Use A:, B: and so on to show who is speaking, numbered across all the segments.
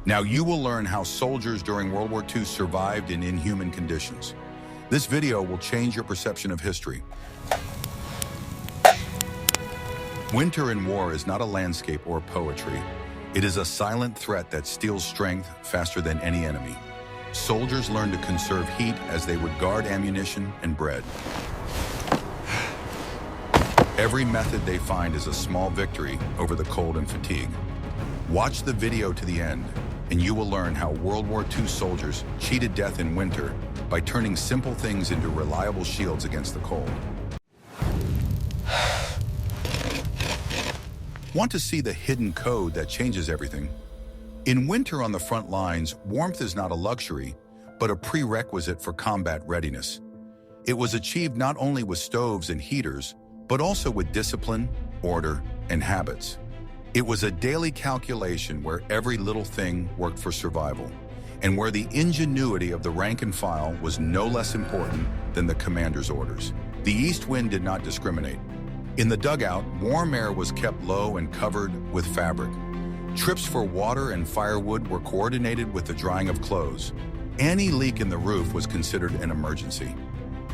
A: Now you will learn how soldiers during World War II survived in inhuman conditions. This video will change your perception of history. Winter in war is not a landscape or poetry. It is a silent threat that steals strength faster than any enemy. Soldiers learn to conserve heat as they would guard ammunition and bread. Every method they find is a small victory over the cold and fatigue. Watch the video to the end, and you will learn how World War II soldiers cheated death in winter by turning simple things into reliable shields against the cold. Want to see the hidden code that changes everything? In winter on the front lines, warmth is not a luxury, but a prerequisite for combat readiness. It was achieved not only with stoves and heaters, but also with discipline, order, and habits. It was a daily calculation where every little thing worked for survival, and where the ingenuity of the rank and file was no less important than the commander's orders. The east wind did not discriminate. In the dugout, warm air was kept low and covered with fabric. Trips for water and firewood were coordinated with the drying of clothes. Any leak in the roof was considered an emergency.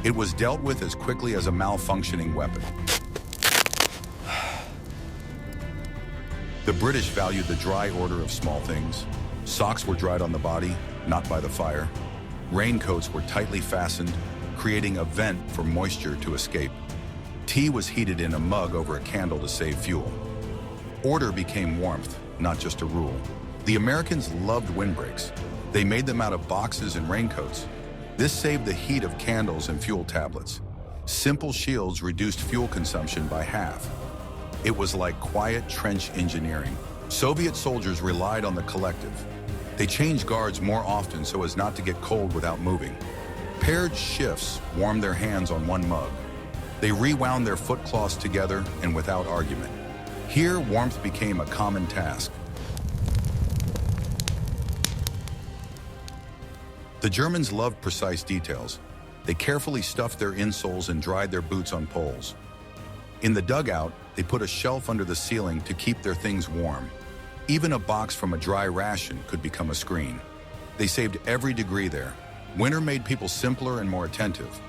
A: It was dealt with as quickly as a malfunctioning weapon. The British valued the dry order of small things. Socks were dried on the body, not by the fire. Raincoats were tightly fastened, creating a vent for moisture to escape. Tea was heated in a mug over a candle to save fuel. Order became warmth, not just a rule. The Americans loved windbreaks. They made them out of boxes and raincoats. This saved the heat of candles and fuel tablets. Simple shields reduced fuel consumption by half. It was like quiet trench engineering. Soviet soldiers relied on the collective. They changed guards more often so as not to get cold without moving. Paired shifts warmed their hands on one mug. They rewound their foot cloths together and without argument. Here, warmth became a common task. The Germans loved precise details. They carefully stuffed their insoles and dried their boots on poles. In the dugout, they put a shelf under the ceiling to keep their things warm. Even a box from a dry ration could become a screen. They saved every degree there. Winter made people simpler and more attentive.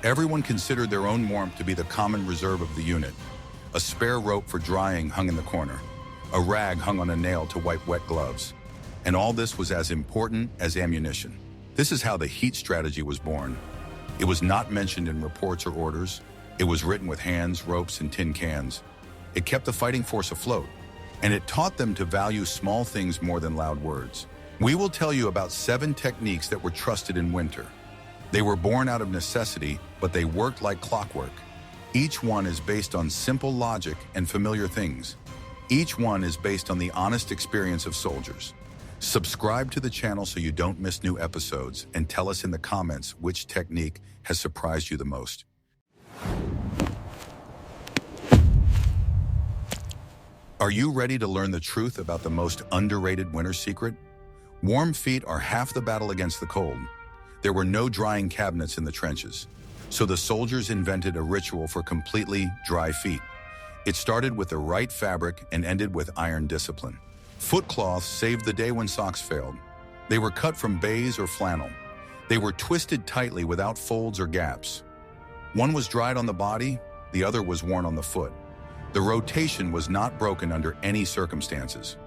A: Everyone considered their own warmth to be the common reserve of the unit. A spare rope for drying hung in the corner. A rag hung on a nail to wipe wet gloves. And all this was as important as ammunition. This is how the heat strategy was born. It was not mentioned in reports or orders. It was written with hands, ropes, and tin cans. It kept the fighting force afloat, and it taught them to value small things more than loud words. We will tell you about 7 techniques that were trusted in winter. They were born out of necessity, but they worked like clockwork. Each one is based on simple logic and familiar things. Each one is based on the honest experience of soldiers. Subscribe to the channel so you don't miss new episodes, and tell us in the comments which technique has surprised you the most. Are you ready to learn the truth about the most underrated winter secret? Warm feet are half the battle against the cold. There were no drying cabinets in the trenches, so the soldiers invented a ritual for completely dry feet. It started with the right fabric and ended with iron discipline. Foot cloths saved the day when socks failed. They were cut from baize or flannel. They were twisted tightly without folds or gaps. One was dried on the body, the other was worn on the foot. The rotation was not broken under any circumstances.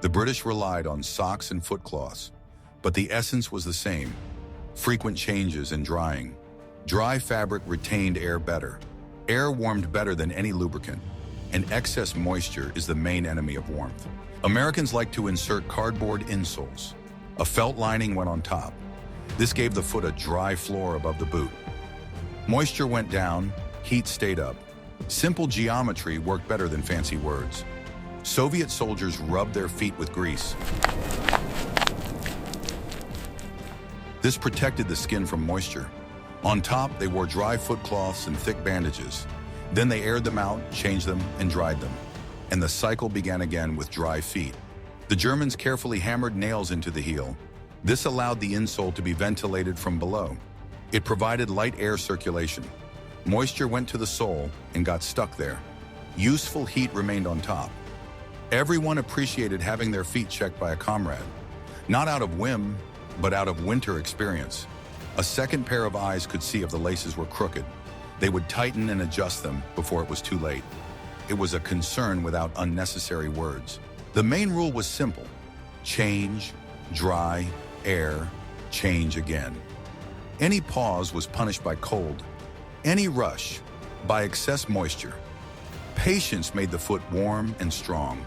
A: The British relied on socks and foot cloths, but the essence was the same: frequent changes and drying. Dry fabric retained air better. Air warmed better than any lubricant, and excess moisture is the main enemy of warmth. Americans like to insert cardboard insoles. A felt lining went on top. This gave the foot a dry floor above the boot. Moisture went down, heat stayed up. Simple geometry worked better than fancy words. Soviet soldiers rubbed their feet with grease. This protected the skin from moisture. On top, they wore dry foot cloths and thick bandages. Then they aired them out, changed them, and dried them. And the cycle began again with dry feet. The Germans carefully hammered nails into the heel. This allowed the insole to be ventilated from below. It provided light air circulation. Moisture went to the sole and got stuck there. Useful heat remained on top. Everyone appreciated having their feet checked by a comrade. Not out of whim, but out of winter experience. A second pair of eyes could see if the laces were crooked. They would tighten and adjust them before it was too late. It was a concern without unnecessary words. The main rule was simple: change, dry, air, change again. Any pause was punished by cold, any rush by excess moisture. Patience made the foot warm and strong.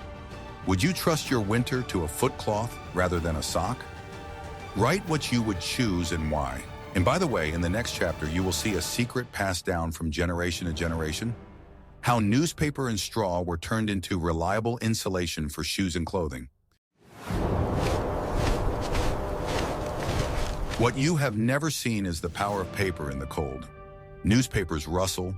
A: Would you trust your winter to a foot cloth rather than a sock? Write what you would choose and why. And by the way, in the next chapter, you will see a secret passed down from generation to generation: how newspaper and straw were turned into reliable insulation for shoes and clothing. What you have never seen is the power of paper in the cold. Newspapers rustle,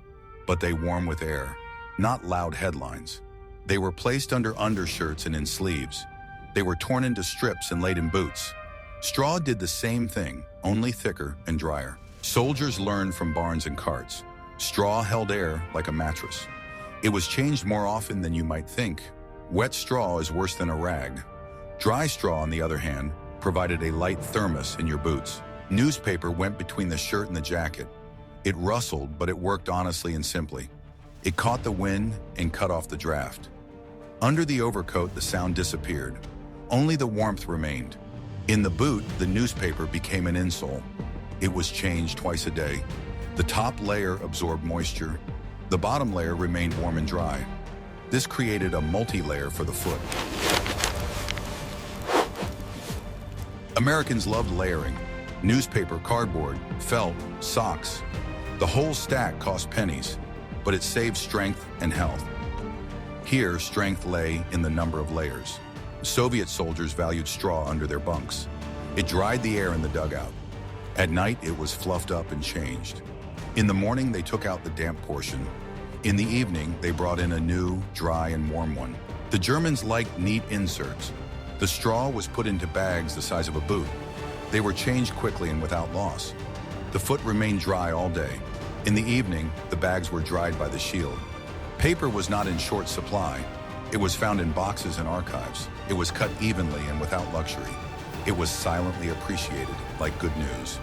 A: but they warm with air, not loud headlines. They were placed under undershirts and in sleeves. They were torn into strips and laid in boots. Straw did the same thing, only thicker and drier. Soldiers learned from barns and carts. Straw held air like a mattress. It was changed more often than you might think. Wet straw is worse than a rag. Dry straw, on the other hand, provided a light thermos in your boots. Newspaper went between the shirt and the jacket. It rustled, but it worked honestly and simply. It caught the wind and cut off the draft. Under the overcoat, the sound disappeared. Only the warmth remained. In the boot, the newspaper became an insole. It was changed twice a day. The top layer absorbed moisture. The bottom layer remained warm and dry. This created a multi-layer for the foot. Americans loved layering. Newspaper, cardboard, felt, socks. The whole stack cost pennies, but it saved strength and health. Here, strength lay in the number of layers. Soviet soldiers valued straw under their bunks. It dried the air in the dugout. At night, it was fluffed up and changed. In the morning, they took out the damp portion. In the evening, they brought in a new, dry and warm one. The Germans liked neat inserts. The straw was put into bags the size of a boot. They were changed quickly and without loss. The foot remained dry all day. In the evening, the bags were dried by the shield. Paper was not in short supply. It was found in boxes and archives. It was cut evenly and without luxury. It was silently appreciated, like good news.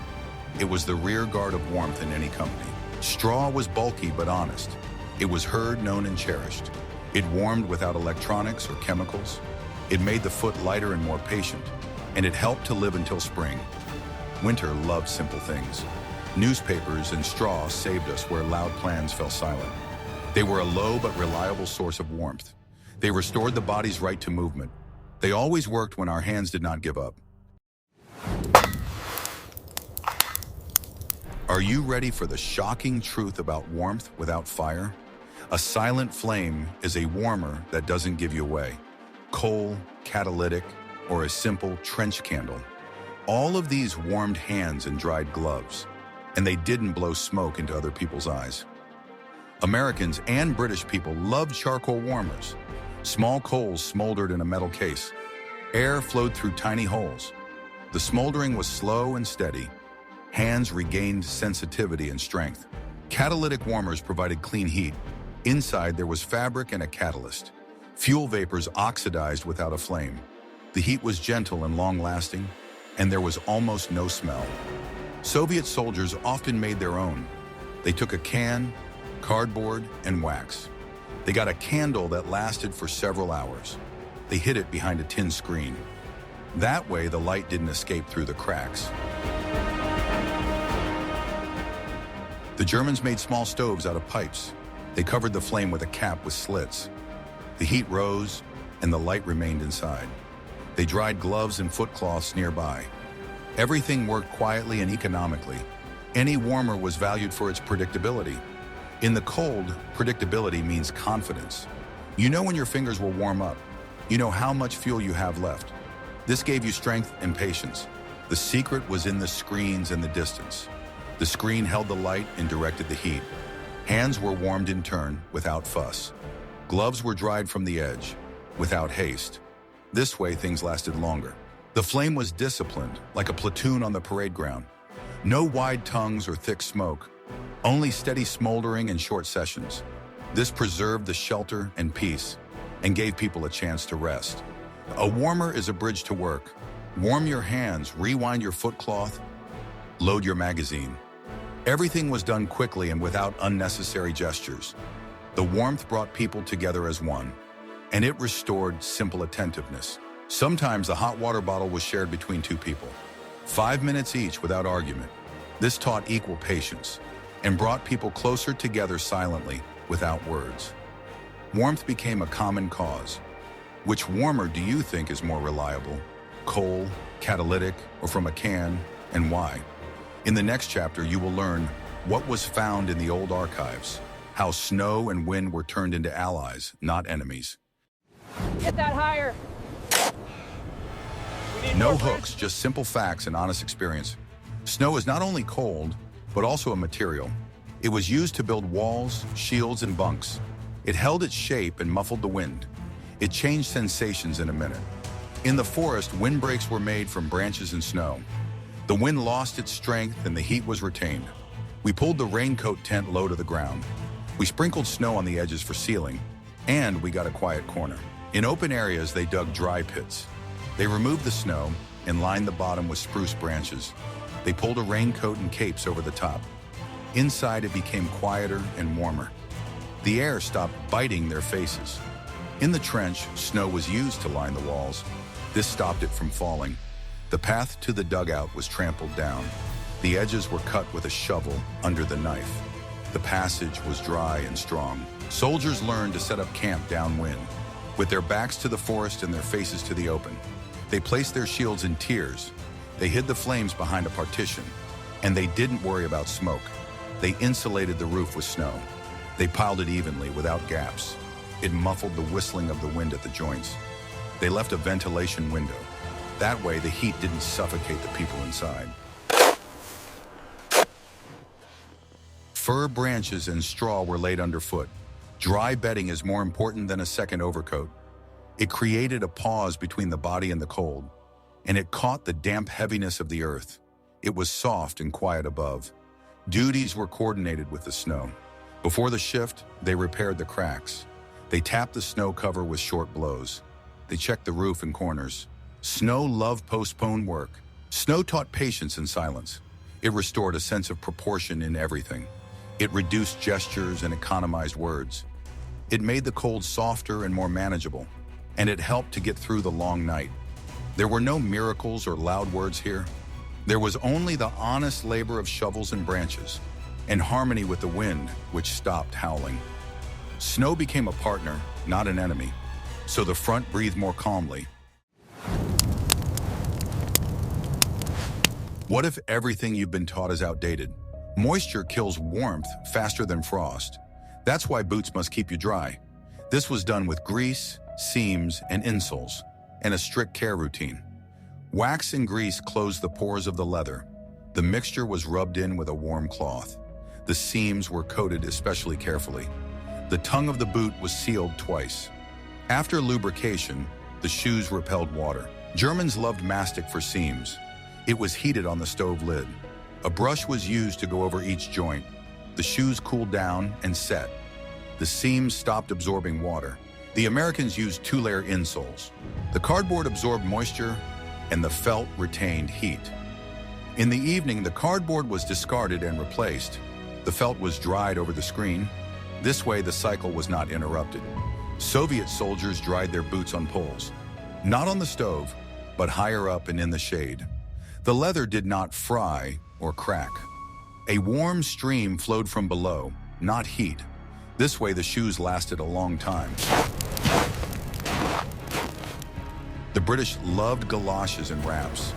A: It was the rear guard of warmth in any company. Straw was bulky but honest. It was heard, known, and cherished. It warmed without electronics or chemicals. It made the foot lighter and more patient, and it helped to live until spring. Winter loved simple things. Newspapers and straw saved us where loud plans fell silent. They were a low but reliable source of warmth. They restored the body's right to movement. They always worked when our hands did not give up. Are you ready for the shocking truth about warmth without fire? A silent flame is a warmer that doesn't give you away. Coal, catalytic, or a simple trench candle. All of these warmed hands and dried gloves, and they didn't blow smoke into other people's eyes. Americans and British people loved charcoal warmers. Small coals smoldered in a metal case. Air flowed through tiny holes. The smoldering was slow and steady. Hands regained sensitivity and strength. Catalytic warmers provided clean heat. Inside, there was fabric and a catalyst. Fuel vapors oxidized without a flame. The heat was gentle and long-lasting, and there was almost no smell. Soviet soldiers often made their own. They took a can, cardboard, and wax. They got a candle that lasted for several hours. They hid it behind a tin screen. That way, the light didn't escape through the cracks. The Germans made small stoves out of pipes. They covered the flame with a cap with slits. The heat rose, and the light remained inside. They dried gloves and foot cloths nearby. Everything worked quietly and economically. Any warmer was valued for its predictability. In the cold, predictability means confidence. You know when your fingers will warm up. You know how much fuel you have left. This gave you strength and patience. The secret was in the screens and the distance. The screen held the light and directed the heat. Hands were warmed in turn, without fuss. Gloves were dried from the edge, without haste. This way, things lasted longer. The flame was disciplined, like a platoon on the parade ground. No wide tongues or thick smoke, only steady smoldering and short sessions. This preserved the shelter and peace, and gave people a chance to rest. A warmer is a bridge to work, Warm your hands, rewind your foot cloth, load your magazine. Everything was done quickly and without unnecessary gestures. The warmth brought people together as one, and it restored simple attentiveness. Sometimes the hot water bottle was shared between two people, 5 minutes each without argument. This taught equal patience and brought people closer together silently without words. Warmth became a common cause. Which warmer do you think is more reliable? Coal, catalytic, or from a can, and why? In the next chapter, you will learn what was found in the old archives, how snow and wind were turned into allies, not enemies.
B: Get that higher.
A: No hooks, just simple facts and honest experience. Snow is not only cold, but also a material. It was used to build walls, shields, and bunks. It held its shape and muffled the wind. It changed sensations in a minute. In the forest, windbreaks were made from branches and snow. The wind lost its strength and the heat was retained. We pulled the raincoat tent low to the ground. We sprinkled snow on the edges for sealing, and we got a quiet corner. In open areas, they dug dry pits. They removed the snow and lined the bottom with spruce branches. They pulled a raincoat and capes over the top. Inside, it became quieter and warmer. The air stopped biting their faces. In the trench, snow was used to line the walls. This stopped it from falling. The path to the dugout was trampled down. The edges were cut with a shovel under the knife. The passage was dry and strong. Soldiers learned to set up camp downwind, with their backs to the forest and their faces to the open. They placed their shields in tiers. They hid the flames behind a partition, and they didn't worry about smoke. They insulated the roof with snow. They piled it evenly without gaps. It muffled the whistling of the wind at the joints. They left a ventilation window. That way, the heat didn't suffocate the people inside. Fir branches and straw were laid underfoot. Dry bedding is more important than a second overcoat. It created a pause between the body and the cold, and it caught the damp heaviness of the earth. It was soft and quiet above. Duties were coordinated with the snow. Before the shift, they repaired the cracks. They tapped the snow cover with short blows. They checked the roof and corners. Snow loved postponed work. Snow taught patience and silence. It restored a sense of proportion in everything. It reduced gestures and economized words. It made the cold softer and more manageable, and it helped to get through the long night. There were no miracles or loud words here. There was only the honest labor of shovels and branches, and harmony with the wind, which stopped howling. Snow became a partner, not an enemy, so the front breathed more calmly. What if everything you've been taught is outdated? Moisture kills warmth faster than frost. That's why boots must keep you dry. This was done with grease, seams, and insoles, and a strict care routine. Wax and grease closed the pores of the leather. The mixture was rubbed in with a warm cloth. The seams were coated especially carefully. The tongue of the boot was sealed twice. After lubrication, the shoes repelled water. Germans loved mastic for seams. It was heated on the stove lid. A brush was used to go over each joint. The shoes cooled down and set. The seams stopped absorbing water. The Americans used two-layer insoles. The cardboard absorbed moisture, and the felt retained heat. In the evening, the cardboard was discarded and replaced. The felt was dried over the screen. This way, the cycle was not interrupted. Soviet soldiers dried their boots on poles, not on the stove, but higher up and in the shade. The leather did not fry or crack. A warm stream flowed from below, not heat. This way, the shoes lasted a long time. The British loved galoshes and wraps.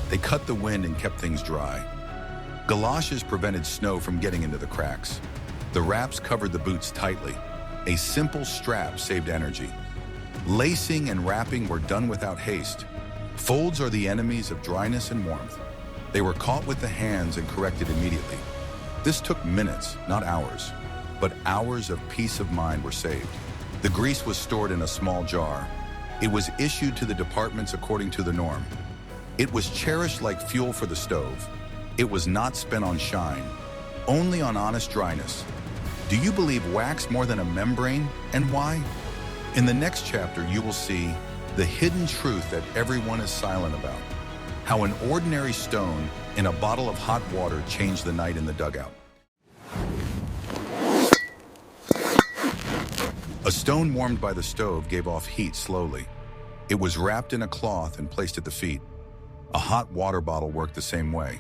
A: They cut the wind and kept things dry. Galoshes prevented snow from getting into the cracks. The wraps covered the boots tightly. A simple strap saved energy. Lacing and wrapping were done without haste. Folds are the enemies of dryness and warmth. They were caught with the hands and corrected immediately. This took minutes, not hours, but hours of peace of mind were saved. The grease was stored in a small jar. It was issued to the departments according to the norm. It was cherished like fuel for the stove. It was not spent on shine, only on honest dryness. Do you believe wax more than a membrane, and why? In the next chapter, you will see the hidden truth that everyone is silent about. How an ordinary stone in a bottle of hot water changed the night in the dugout. A stone warmed by the stove gave off heat slowly. It was wrapped in a cloth and placed at the feet. A hot water bottle worked the same way,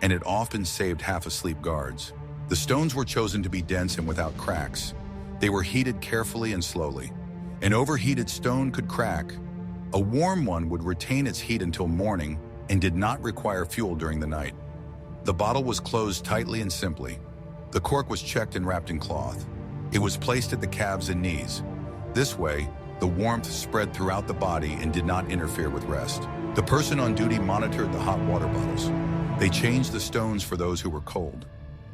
A: and it often saved half-asleep guards. The stones were chosen to be dense and without cracks. They were heated carefully and slowly. An overheated stone could crack. A warm one would retain its heat until morning and did not require fuel during the night. The bottle was closed tightly and simply. The cork was checked and wrapped in cloth. It was placed at the calves and knees. This way, the warmth spread throughout the body and did not interfere with rest. The person on duty monitored the hot water bottles. They changed the stones for those who were cold.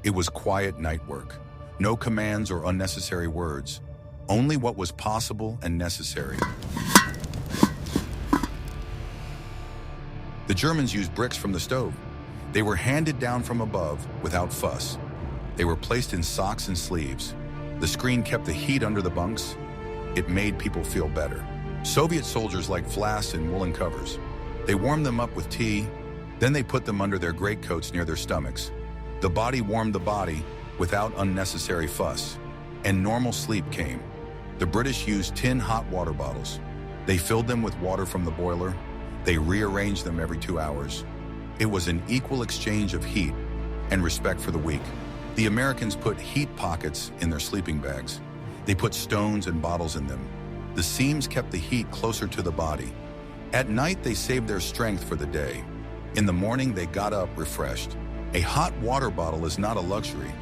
A: It was quiet night work. No commands or unnecessary words. Only what was possible and necessary. The Germans used bricks from the stove. They were handed down from above without fuss. They were placed in socks and sleeves. The screen kept the heat under the bunks. It made people feel better. Soviet soldiers liked flasks and woolen covers. They warmed them up with tea, then they put them under their greatcoats near their stomachs. The body warmed the body without unnecessary fuss, and normal sleep came. The British used tin hot water bottles. They filled them with water from the boiler. They rearranged them every 2 hours. It was an equal exchange of heat and respect for the weak. The Americans put heat pockets in their sleeping bags. They put stones and bottles in them. The seams kept the heat closer to the body. At night, they saved their strength for the day. In the morning, they got up refreshed. A hot water bottle is not a luxury.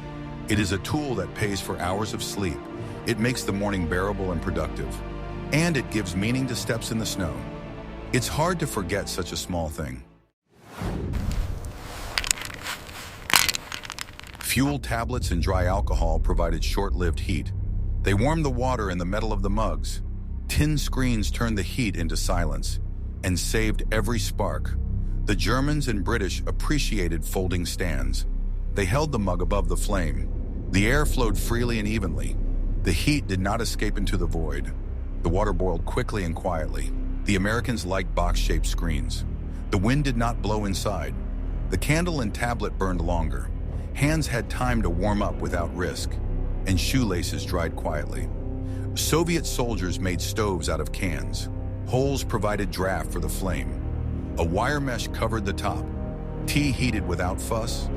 A: It is a tool that pays for hours of sleep. It makes the morning bearable and productive. And it gives meaning to steps in the snow. It's hard to forget such a small thing. Fuel tablets and dry alcohol provided short-lived heat. They warmed the water in the metal of the mugs. Tin screens turned the heat into silence and saved every spark. The Germans and British appreciated folding stands. They held the mug above the flame. The air flowed freely and evenly. The heat did not escape into the void. The water boiled quickly and quietly. The Americans liked box-shaped screens. The wind did not blow inside. The candle and tablet burned longer. Hands had time to warm up without risk, and shoelaces dried quietly. Soviet soldiers made stoves out of cans. Holes provided draft for the flame. A wire mesh covered the top. Tea heated without fuss,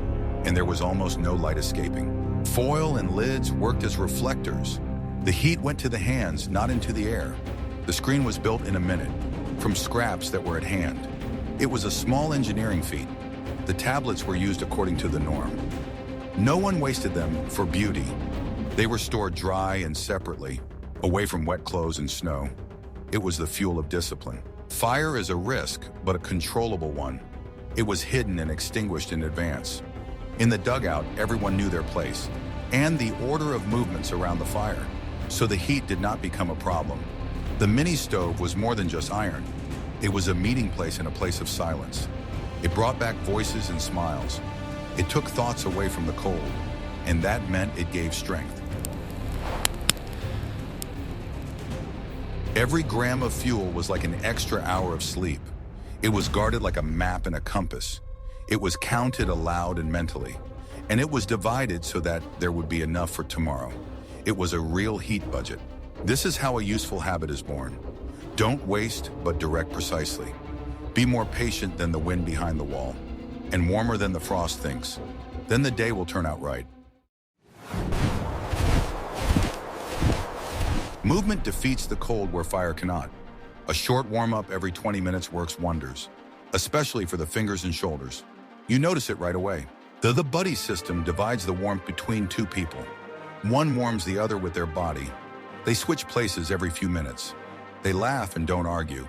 A: and there was almost no light escaping. Foil and lids worked as reflectors. The heat went to the hands, not into the air. The screen was built in a minute, from scraps that were at hand. It was a small engineering feat. The tablets were used according to the norm. No one wasted them for beauty. They were stored dry and separately, away from wet clothes and snow. It was the fuel of discipline. Fire is a risk, but a controllable one. It was hidden and extinguished in advance. In the dugout, everyone knew their place and the order of movements around the fire, so the heat did not become a problem. The mini stove was more than just iron. It was a meeting place and a place of silence. It brought back voices and smiles. It took thoughts away from the cold, and that meant it gave strength. Every gram of fuel was like an extra hour of sleep. It was guarded like a map and a compass. It was counted aloud and mentally, and it was divided so that there would be enough for tomorrow. It was a real heat budget. This is how a useful habit is born. Don't waste, but direct precisely. Be more patient than the wind behind the wall, and warmer than the frost thinks. Then the day will turn out right. Movement defeats the cold where fire cannot. A short warm-up every 20 minutes works wonders, especially for the fingers and shoulders. You notice it right away. The buddy system divides the warmth between two people. One warms the other with their body. They switch places every few minutes. They laugh and don't argue.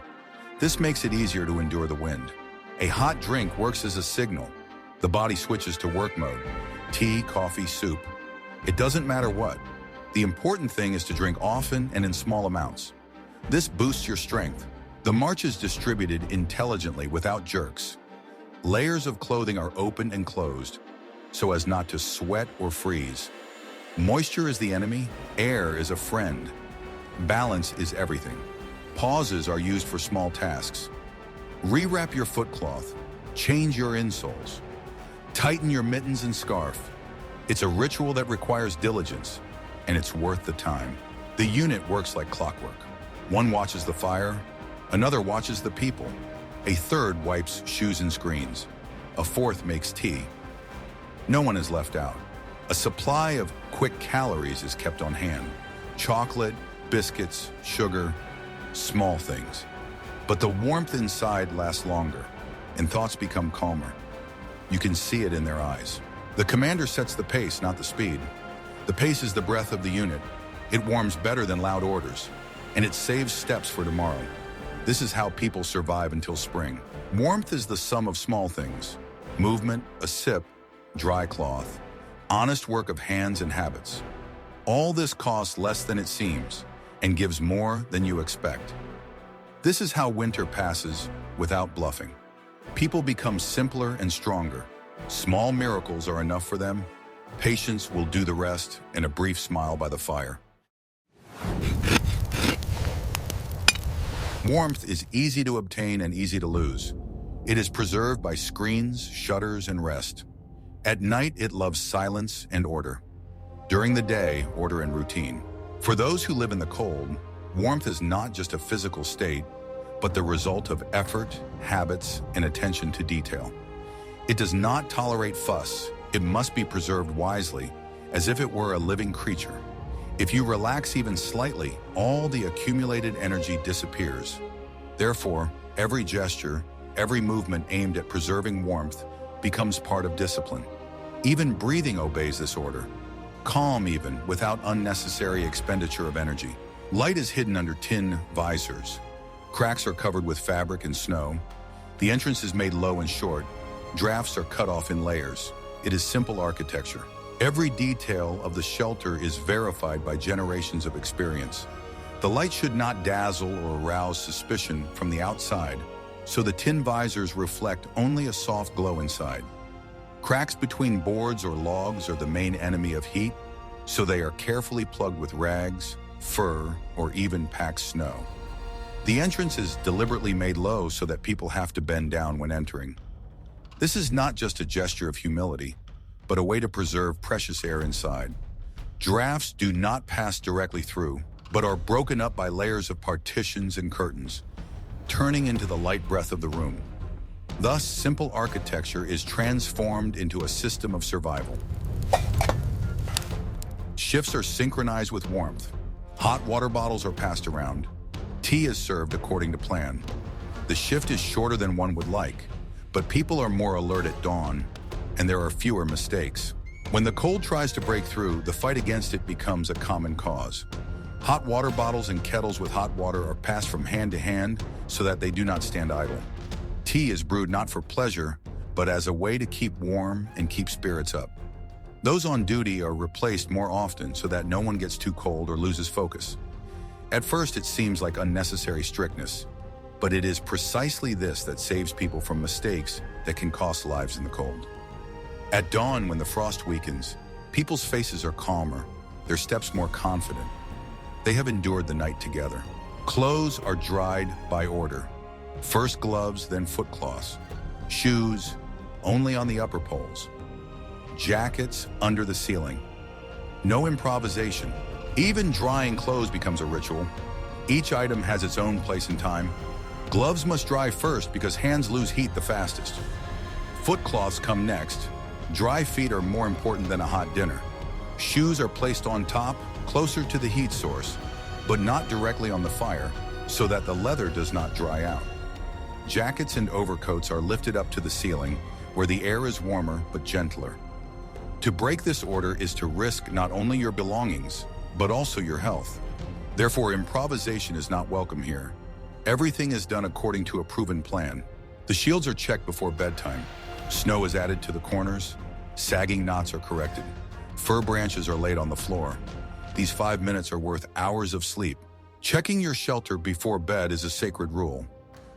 A: This makes it easier to endure the wind. A hot drink works as a signal. The body switches to work mode. Tea, coffee, soup. It doesn't matter what. The important thing is to drink often and in small amounts. This boosts your strength. The march is distributed intelligently without jerks. Layers of clothing are open and closed, so as not to sweat or freeze. Moisture is the enemy, air is a friend. Balance is everything. Pauses are used for small tasks. Rewrap your foot cloth. Change your insoles. Tighten your mittens and scarf. It's a ritual that requires diligence, and it's worth the time. The unit works like clockwork. One watches the fire, another watches the people. A third wipes shoes and screens. A fourth makes tea. No one is left out. A supply of quick calories is kept on hand. Chocolate, biscuits, sugar, small things. But the warmth inside lasts longer, and thoughts become calmer. You can see it in their eyes. The commander sets the pace, not the speed. The pace is the breath of the unit. It warms better than loud orders, and it saves steps for tomorrow. This is how people survive until spring. Warmth is the sum of small things. Movement, a sip, dry cloth, honest work of hands and habits. All this costs less than it seems and gives more than you expect. This is how winter passes without bluffing. People become simpler and stronger. Small miracles are enough for them. Patience will do the rest, and a brief smile by the fire. Warmth is easy to obtain and easy to lose. It is preserved by screens, shutters, and rest. At night, it loves silence and order. During the day, order and routine. For those who live in the cold, warmth is not just a physical state, but the result of effort, habits, and attention to detail. It does not tolerate fuss. It must be preserved wisely, as if it were a living creature. If you relax even slightly, all the accumulated energy disappears. Therefore, every gesture, every movement aimed at preserving warmth becomes part of discipline. Even breathing obeys this order. Calm even, without unnecessary expenditure of energy. Light is hidden under tin visors. Cracks are covered with fabric and snow. The entrance is made low and short. Drafts are cut off in layers. It is simple architecture. Every detail of the shelter is verified by generations of experience. The light should not dazzle or arouse suspicion from the outside, so the tin visors reflect only a soft glow inside. Cracks between boards or logs are the main enemy of heat, so they are carefully plugged with rags, fur, or even packed snow. The entrance is deliberately made low so that people have to bend down when entering. This is not just a gesture of humility, but a way to preserve precious air inside. Drafts do not pass directly through, but are broken up by layers of partitions and curtains, turning into the light breath of the room. Thus, simple architecture is transformed into a system of survival. Shifts are synchronized with warmth. Hot water bottles are passed around. Tea is served according to plan. The shift is shorter than one would like, but people are more alert at dawn, and there are fewer mistakes. When the cold tries to break through, the fight against it becomes a common cause. Hot water bottles and kettles with hot water are passed from hand to hand so that they do not stand idle. Tea is brewed not for pleasure, but as a way to keep warm and keep spirits up. Those on duty are replaced more often so that no one gets too cold or loses focus. At first, it seems like unnecessary strictness, but it is precisely this that saves people from mistakes that can cost lives in the cold. At dawn, when the frost weakens, people's faces are calmer, their steps more confident. They have endured the night together. Clothes are dried by order. First gloves, then foot cloths. Shoes, only on the upper poles. Jackets under the ceiling. No improvisation. Even drying clothes becomes a ritual. Each item has its own place and time. Gloves must dry first because hands lose heat the fastest. Foot cloths come next. Dry feet are more important than a hot dinner. Shoes are placed on top, closer to the heat source, but not directly on the fire, so that the leather does not dry out. Jackets and overcoats are lifted up to the ceiling, where the air is warmer but gentler. To break this order is to risk not only your belongings, but also your health. Therefore, improvisation is not welcome here. Everything is done according to a proven plan. The shields are checked before bedtime. Snow is added to the corners. Sagging knots are corrected. Fir branches are laid on the floor. These 5 minutes are worth hours of sleep. Checking your shelter before bed is a sacred rule.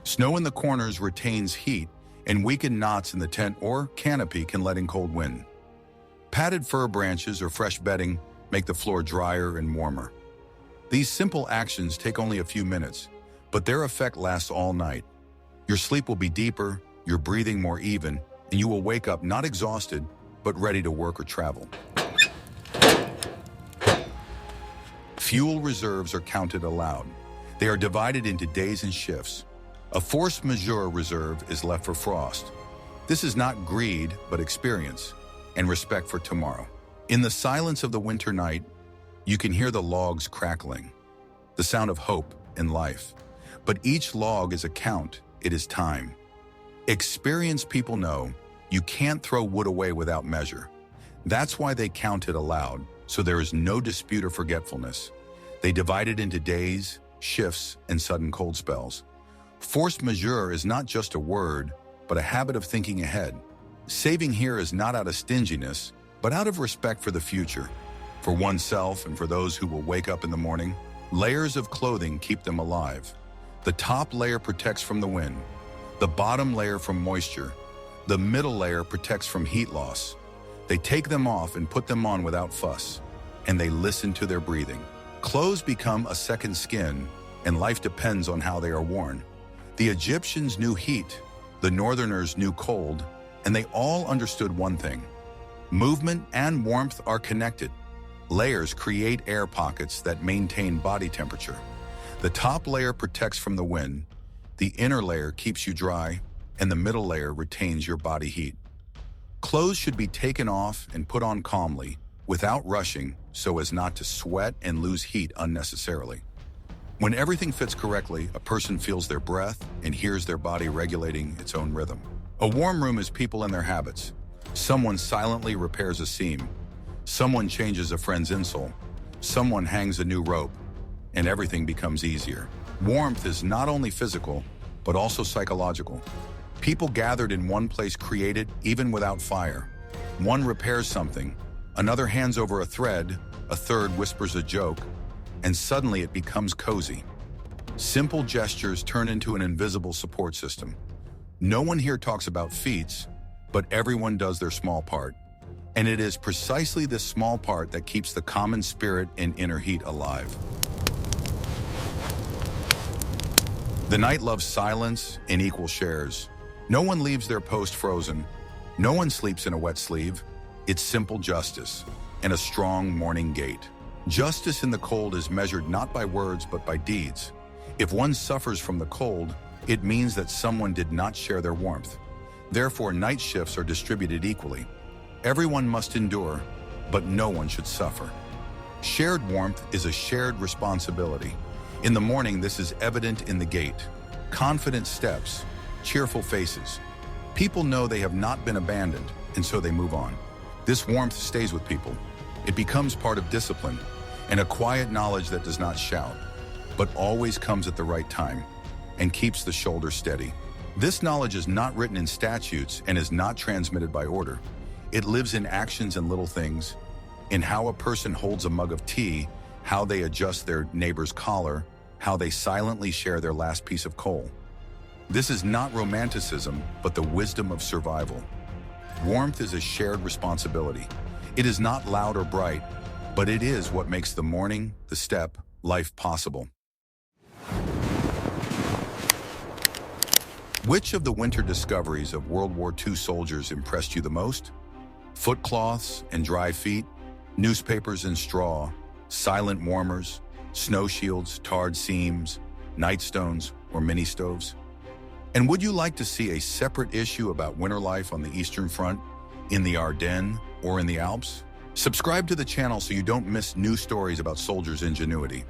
A: Snow in the corners retains heat, and weakened knots in the tent or canopy can let in cold wind. Padded fir branches or fresh bedding make the floor drier and warmer. These simple actions take only a few minutes, but their effect lasts all night. Your sleep will be deeper, your breathing more even, and you will wake up not exhausted, but ready to work or travel. Fuel reserves are counted aloud. They are divided into days and shifts. A force majeure reserve is left for frost. This is not greed, but experience and respect for tomorrow. In the silence of the winter night, you can hear the logs crackling, the sound of hope and life. But each log is a count, it is time. Experienced people know you can't throw wood away without measure. That's why they count it aloud, so there is no dispute or forgetfulness. They divide it into days, shifts, and sudden cold spells. Force majeure is not just a word, but a habit of thinking ahead. Saving here is not out of stinginess, but out of respect for the future, for oneself and for those who will wake up in the morning. Layers of clothing keep them alive. The top layer protects from the wind, the bottom layer from moisture, the middle layer protects from heat loss. They take them off and put them on without fuss, and they listen to their breathing. Clothes become a second skin, and life depends on how they are worn. The Egyptians knew heat, the Northerners knew cold, and they all understood one thing. Movement and warmth are connected. Layers create air pockets that maintain body temperature. The top layer protects from the wind, the inner layer keeps you dry, and the middle layer retains your body heat. Clothes should be taken off and put on calmly, without rushing, so as not to sweat and lose heat unnecessarily. When everything fits correctly, a person feels their breath and hears their body regulating its own rhythm. A warm room is people and their habits. Someone silently repairs a seam. Someone changes a friend's insole. Someone hangs a new rope, and everything becomes easier. Warmth is not only physical, but also psychological. People gathered in one place create it even without fire. One repairs something, another hands over a thread, a third whispers a joke, and suddenly it becomes cozy. Simple gestures turn into an invisible support system. No one here talks about feats, but everyone does their small part. And it is precisely this small part that keeps the common spirit and inner heat alive. The night loves silence in equal shares. No one leaves their post frozen. No one sleeps in a wet sleeve. It's simple justice and a strong morning gait. Justice in the cold is measured not by words but by deeds. If one suffers from the cold, it means that someone did not share their warmth. Therefore, night shifts are distributed equally. Everyone must endure, but no one should suffer. Shared warmth is a shared responsibility. In the morning, this is evident in the gait. Confident steps, cheerful faces. People know they have not been abandoned, and so they move on. This warmth stays with people. It becomes part of discipline, and a quiet knowledge that does not shout, but always comes at the right time, and keeps the shoulder steady. This knowledge is not written in statutes and is not transmitted by order. It lives in actions and little things, in how a person holds a mug of tea, how they adjust their neighbor's collar, how they silently share their last piece of coal. This is not romanticism, but the wisdom of survival. Warmth is a shared responsibility. It is not loud or bright, but it is what makes the morning, the step, life possible. Which of the winter discoveries of World War II soldiers impressed you the most? Footcloths and dry feet, newspapers and straw, silent warmers, snow shields, tarred seams, nightstones, or mini stoves? And would you like to see a separate issue about winter life on the Eastern Front, in the Ardennes, or in the Alps? Subscribe to the channel so you don't miss new stories about soldiers' ingenuity.